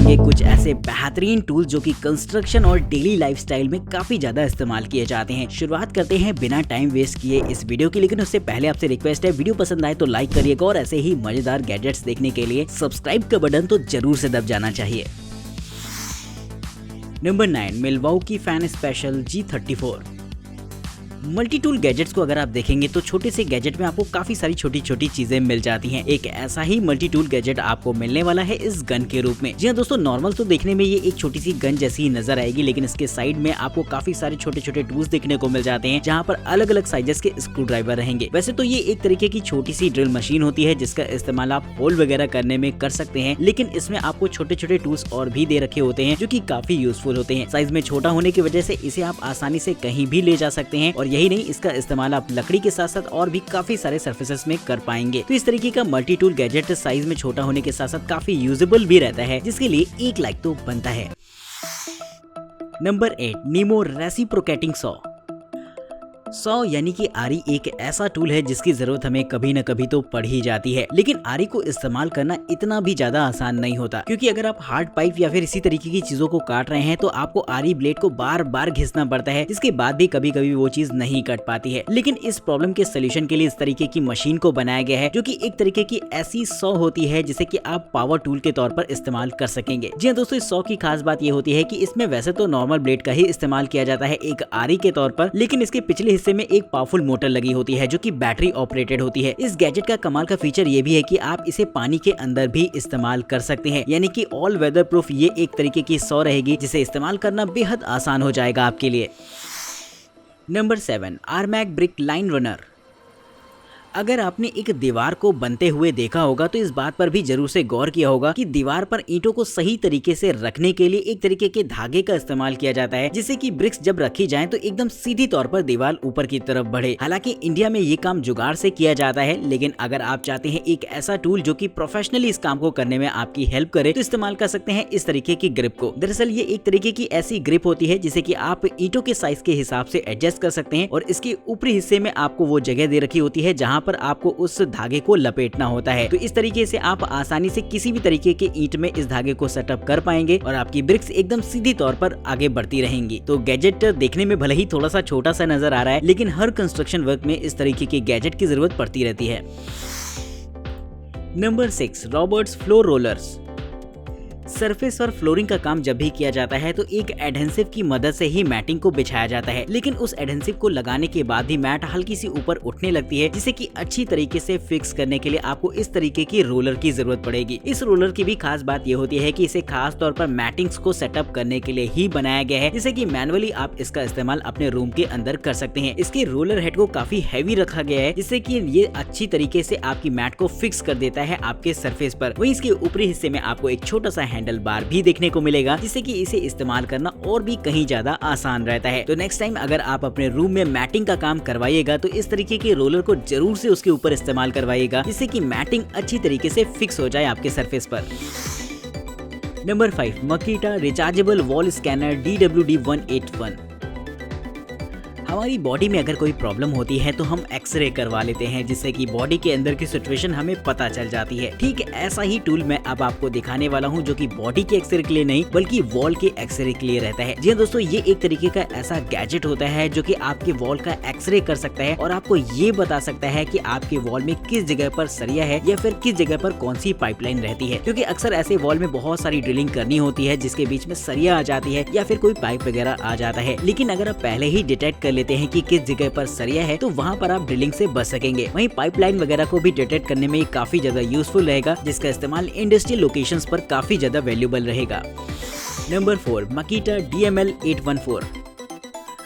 जानेंगे कुछ ऐसे बेहतरीन टूल जो कि कंस्ट्रक्शन और डेली लाइफस्टाइल में काफी ज्यादा इस्तेमाल किए जाते हैं। शुरुआत करते हैं बिना टाइम वेस्ट किए इस वीडियो की, लेकिन उससे पहले आपसे रिक्वेस्ट है, वीडियो पसंद आए तो लाइक करिएगा और ऐसे ही मजेदार गैजेट्स देखने के लिए सब्सक्राइब का बटन तो जरूर से दब जाना चाहिए। Number 9, Milwaukee fan special G34। Multi tool gadgets को अगर आप देखेंगे तो छोटे से गैजेट में आपको काफी सारी छोटी छोटी चीजें मिल जाती हैं। एक ऐसा ही मल्टी टूल गैजेट आपको मिलने वाला है इस गन के रूप में। जी हाँ दोस्तों, नॉर्मल तो देखने में ये एक छोटी सी गन जैसी ही नजर आएगी, लेकिन इसके साइड में आपको काफी सारे छोटे छोटे टूल्स देखने को मिल जाते हैं, जहाँ पर अलग अलग साइजेस के स्क्रू ड्राइवर रहेंगे। वैसे तो ये एक तरीके की छोटी सी ड्रिल मशीन होती है जिसका इस्तेमाल आप होल वगैरह करने में कर सकते हैं, लेकिन इसमें आपको छोटे छोटे टूल्स और भी दे रखे होते हैं जो की काफी यूजफुल होते हैं। साइज में छोटा होने की वजह से इसे आप आसानी से कहीं भी ले जा सकते हैं, और यही नहीं, इसका इस्तेमाल आप लकड़ी के साथ साथ और भी काफी सारे सरफेसेस में कर पाएंगे। तो इस तरीके का मल्टी टूल गैजेट साइज में छोटा होने के साथ साथ काफी यूजेबल भी रहता है, जिसके लिए एक लाइक तो बनता है। नंबर 8, नीमो रेसिप्रोकेटिंग सॉ यानी कि आरी एक ऐसा टूल है जिसकी जरूरत हमें कभी न कभी तो पड़ ही जाती है, लेकिन आरी को इस्तेमाल करना इतना भी ज्यादा आसान नहीं होता, क्योंकि अगर आप हार्ड पाइप या फिर इसी तरीके की चीजों को काट रहे हैं तो आपको आरी ब्लेड को बार बार घिसना पड़ता है, जिसके बाद भी कभी कभी वो चीज नहीं कट पाती है। लेकिन इस प्रॉब्लम के सोल्यूशन के लिए इस तरीके की मशीन को बनाया गया है, जो की एक तरीके की ऐसी सॉ होती है जिसे की आप पावर टूल के तौर पर इस्तेमाल कर सकेंगे। जी हाँ दोस्तों, इस सॉ की खास बात ये होती है कि इसमें वैसे तो नॉर्मल ब्लेड का ही इस्तेमाल किया जाता है एक आरी के तौर पर, लेकिन इसके पिछले हिस्से में एक पावरफुल मोटर लगी होती है जो कि बैटरी ऑपरेटेड होती है। इस गैजेट का कमाल का फीचर ये भी है कि आप इसे पानी के अंदर भी इस्तेमाल कर सकते हैं, यानी कि ऑल वेदर प्रूफ ये एक तरीके की सॉ रहेगी जिसे इस्तेमाल करना बेहद आसान हो जाएगा आपके लिए। Number 7, Armac brick line runner. अगर आपने एक दीवार को बनते हुए देखा होगा तो इस बात पर भी जरूर से गौर किया होगा कि दीवार पर ईंटों को सही तरीके से रखने के लिए एक तरीके के धागे का इस्तेमाल किया जाता है, जिससे कि ब्रिक्स जब रखी जाएं तो एकदम सीधी तौर पर दीवार ऊपर की तरफ बढ़े। हालांकि इंडिया में ये काम जुगाड़ से किया जाता है, लेकिन अगर आप चाहते हैं एक ऐसा टूल जो कि प्रोफेशनली इस काम को करने में आपकी हेल्प करे, तो इस्तेमाल कर सकते हैं इस तरीके की ग्रिप को। दरअसल ये एक तरीके की ऐसी ग्रिप होती है जिसे कि आप ईंटों के साइज के हिसाब से एडजस्ट कर सकते हैं, और इसके ऊपरी हिस्से में आपको वो जगह दे रखी होती है जहाँ पर आपको उस धागे को लपेटना होता है। तो इस तरीके से आप आसानी से किसी भी तरीके के ईंट में इस धागे को सेटअप कर पाएंगे और आपकी ब्रिक्स एकदम सीधी तौर पर आगे बढ़ती रहेंगी। तो गैजेट देखने में भले ही थोड़ा सा छोटा सा नजर आ रहा है, लेकिन हर कंस्ट्रक्शन वर्क में इस तरीके के गैजेट की जरूरत पड़ती रहती है। Number 6, Roberts floor rollers. Surface और फ्लोरिंग का काम जब भी किया जाता है तो एक एडहेसिव की मदद से ही मैटिंग को बिछाया जाता है, लेकिन उस एडहेसिव को लगाने के बाद भी मैट हल्की सी ऊपर उठने लगती है, जिसे कि अच्छी तरीके से फिक्स करने के लिए आपको इस तरीके की रोलर की जरूरत पड़ेगी। इस रोलर की भी खास बात ये होती है कि इसे खास तौर पर मैटिंग्स को सेटअप करने के लिए ही बनाया गया है, जिसे कि मैनुअली आप इसका इस्तेमाल अपने रूम के अंदर कर सकते हैं। इसके रोलर हेड को काफी हैवी रखा गया है, जिससे कि ये अच्छी तरीके से आपकी मैट को फिक्स कर देता है आपके सरफेस पर। वहीं इसके ऊपरी हिस्से में आपको एक छोटा सा हैंडल बार भी देखने को मिलेगा, जिससे कि इसे इस्तेमाल करना और भी कहीं ज्यादा आसान रहता है। तो नेक्स्ट टाइम अगर आप अपने रूम में मैटिंग का काम करवाइएगा तो इस तरीके के रोलर को जरूर से उसके ऊपर इस्तेमाल करवाइएगा, जिससे कि मैटिंग अच्छी तरीके से फिक्स हो जाए आपके सरफेस पर। Number 5, Makita rechargeable wall scanner DWD-181। हमारी बॉडी में अगर कोई प्रॉब्लम होती है तो हम एक्सरे करवा लेते हैं, जिससे कि बॉडी के अंदर की सिचुएशन हमें पता चल जाती है। ठीक ऐसा ही टूल मैं अब आपको दिखाने वाला हूं, जो कि बॉडी के एक्सरे के लिए नहीं बल्कि वॉल के एक्सरे के लिए रहता है। जी हाँ दोस्तों, ये एक तरीके का ऐसा गैजेट होता है जो कि आपके वॉल का एक्सरे कर सकता है और आपको ये बता सकता है कि आपके वॉल में किस जगह पर सरिया है या फिर किस जगह पर कौन सी पाइपलाइन रहती है, क्योंकि अक्सर ऐसे वॉल में बहुत सारी ड्रिलिंग करनी होती है जिसके बीच में सरिया आ जाती है या फिर कोई पाइप वगैरह आ जाता है। लेकिन अगर आप पहले ही डिटेक्ट कर लेते हैं कि किस जगह पर सरिया है तो वहाँ पर आप ड्रिलिंग से बच सकेंगे। वहीं पाइपलाइन वगैरह को भी डिटेक्ट करने में काफी ज्यादा यूजफुल रहेगा, जिसका इस्तेमाल इंडस्ट्रियल लोकेशंस पर काफी ज्यादा वैल्यूएबल रहेगा। Number 4, मकीटा DML-814।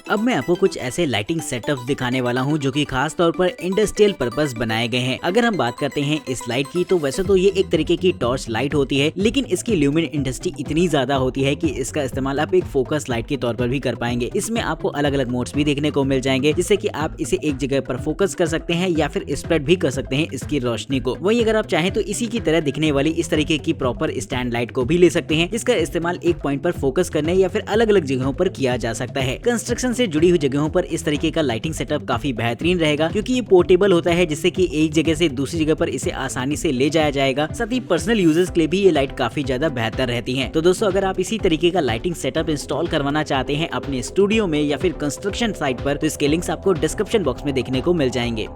अब मैं आपको कुछ ऐसे लाइटिंग सेटअप्स दिखाने वाला हूं जो कि खास तौर पर इंडस्ट्रियल पर्पस बनाए गए हैं। अगर हम बात करते हैं इस लाइट की, तो वैसे तो ये एक तरीके की टॉर्च लाइट होती है, लेकिन इसकी ल्यूमिन इंडस्ट्री इतनी ज्यादा होती है कि इसका इस्तेमाल आप एक फोकस लाइट के तौर पर भी कर पाएंगे। इसमें आपको अलग अलग मोड्स भी देखने को मिल जाएंगे, जिससे कि आप इसे एक जगह पर फोकस कर सकते हैं या फिर स्प्रेड भी कर सकते हैं इसकी रोशनी को। वहीं अगर आप चाहें तो इसी की तरह दिखने वाली इस तरीके की प्रॉपर स्टैंड लाइट को भी ले सकते हैं, जिसका इस्तेमाल एक पॉइंट पर फोकस करने या फिर अलग अलग जगहों पर किया जा सकता है। कंस्ट्रक्शन से जुड़ी हुई जगहों पर इस तरीके का लाइटिंग सेटअप काफी बेहतरीन रहेगा, क्योंकि ये पोर्टेबल होता है, जिससे कि एक जगह से दूसरी जगह पर इसे आसानी से ले जाया जाएगा। साथ ही पर्सनल यूजर्स के लिए भी ये लाइट काफी ज्यादा बेहतर रहती है। तो दोस्तों, अगर आप इसी तरीके का लाइटिंग सेटअप इंस्टॉल करवाना चाहते हैं अपने स्टूडियो में या फिर कंस्ट्रक्शन साइट पर, तो इसके लिंक्स आपको डिस्क्रिप्शन बॉक्स में देखने को मिल जाएंगे।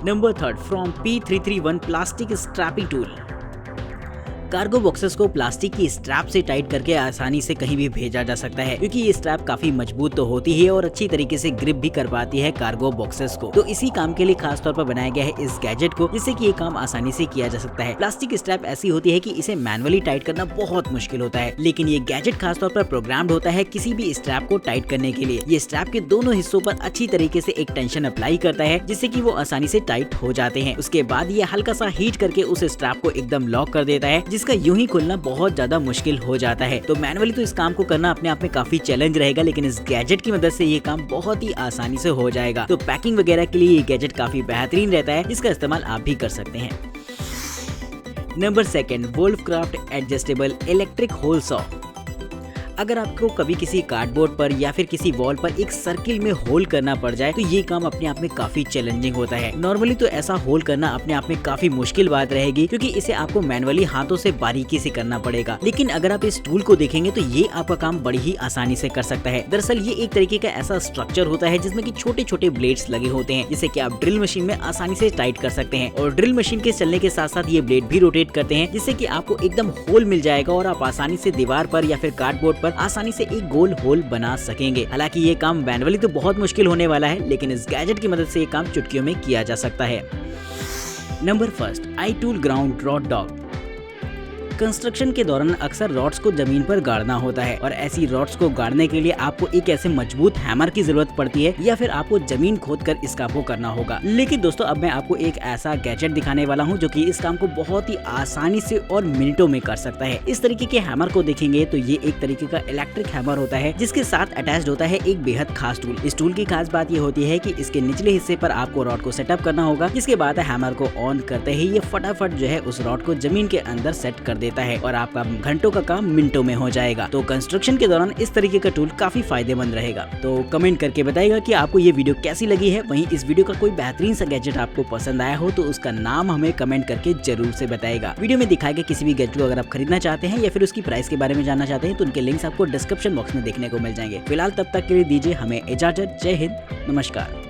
Number 3 from P331 plastic strapping tool. Cargo boxes को प्लास्टिक की स्ट्रैप से टाइट करके आसानी से कहीं भी भेजा जा सकता है, क्योंकि ये स्ट्रैप काफी मजबूत तो होती है और अच्छी तरीके से ग्रिप भी कर पाती है कार्गो बॉक्सेस को। तो इसी काम के लिए खास तौर पर बनाया गया है इस गैजेट को, जिससे कि ये काम आसानी से किया जा सकता है। प्लास्टिक स्ट्रैप ऐसी होती है कि इसे मैनुअली टाइट करना बहुत मुश्किल होता है, लेकिन ये गैजेट खास तौर पर प्रोग्राम्ड होता है किसी भी स्ट्रैप को टाइट करने के लिए। ये स्ट्रैप के दोनों हिस्सों पर अच्छी तरीके से एक टेंशन अप्लाई करता है, जिससे कि वो आसानी से टाइट हो जाते हैं। उसके बाद ये हल्का सा हीट करके उस स्ट्रैप को एकदम लॉक कर देता है, जिसका यूं ही खुलना बहुत ज्यादा मुश्किल हो जाता है। तो मैनुअली तो इस काम को करना अपने आप में काफी चैलेंज रहेगा, लेकिन इस गैजेट की मदद से ये काम बहुत ही आसानी से हो जाएगा। तो पैकिंग वगैरह के लिए ये गैजेट काफी बेहतरीन रहता है, जिसका इस्तेमाल आप भी कर सकते हैं। Number 2 Wolfcraft adjustable electric hole saw. अगर आपको कभी किसी कार्डबोर्ड पर या फिर किसी वॉल पर एक सर्किल में होल करना पड़ जाए, तो ये काम अपने आप में काफी चैलेंजिंग होता है। नॉर्मली तो ऐसा होल करना अपने आप में काफी मुश्किल बात रहेगी, क्योंकि इसे आपको मैनुअली हाथों से बारीकी से करना पड़ेगा। लेकिन अगर आप इस टूल को देखेंगे तो ये आपका काम बड़ी ही आसानी से कर सकता है। दरअसल ये एक तरीके का ऐसा स्ट्रक्चर होता है जिसमें कि छोटे छोटे ब्लेड्स लगे होते हैं, जिसे कि आप ड्रिल मशीन में आसानी से टाइट कर सकते हैं। और ड्रिल मशीन के चलने के साथ साथ ये ब्लेड भी रोटेट करते हैं, जिससे कि आपको एकदम होल मिल जाएगा और आप आसानी से दीवार पर या फिर कार्डबोर्ड पर आसानी से एक गोल होल बना सकेंगे। हालांकि ये काम मैनुअली तो बहुत मुश्किल होने वाला है, लेकिन इस गैजेट की मदद से ये काम चुटकियों में किया जा सकता है। Number 1 iTool ground rod dog. Construction के दौरान अक्सर रॉड्स को जमीन पर गाड़ना होता है, और ऐसी रॉड्स को गाड़ने के लिए आपको एक ऐसे मजबूत हैमर की जरूरत पड़ती है, या फिर आपको जमीन खोदकर इस काम को करना होगा। लेकिन दोस्तों, अब मैं आपको एक ऐसा गैजेट दिखाने वाला हूं जो कि इस काम को बहुत ही आसानी से और मिनटों में कर सकता है। इस तरीके के हैमर को देखेंगे तो ये एक तरीके का इलेक्ट्रिक हैमर होता है, जिसके साथ अटैच्ड होता है एक बेहद खास टूल। इस टूल की खास बात ये होती है कि इसके निचले हिस्से पर आपको रॉड को सेटअप करना होगा, जिसके बाद हैमर को ऑन करते ही ये फटाफट जो है उस रॉड को जमीन के अंदर सेट कर देता है, और आपका घंटों का काम मिनटों में हो जाएगा। तो कंस्ट्रक्शन के दौरान इस तरीके का टूल काफी फायदेमंद रहेगा। तो कमेंट करके बताइएगा कि आपको ये वीडियो कैसी लगी है। वहीं इस वीडियो का कोई बेहतरीन सा गैजेट आपको पसंद आया हो तो उसका नाम हमें कमेंट करके जरूर से बताएगा। वीडियो में दिखाए गए किसी भी गैजेट को अगर आप खरीदना चाहते हैं या फिर उसकी प्राइस के बारे में जानना चाहते हैं, तो उनके लिंक्स आपको डिस्क्रिप्शन बॉक्स में देखने को मिल जाएंगे। फिलहाल तब तक के लिए दीजिए हमें इजाजत। जय हिंद, नमस्कार।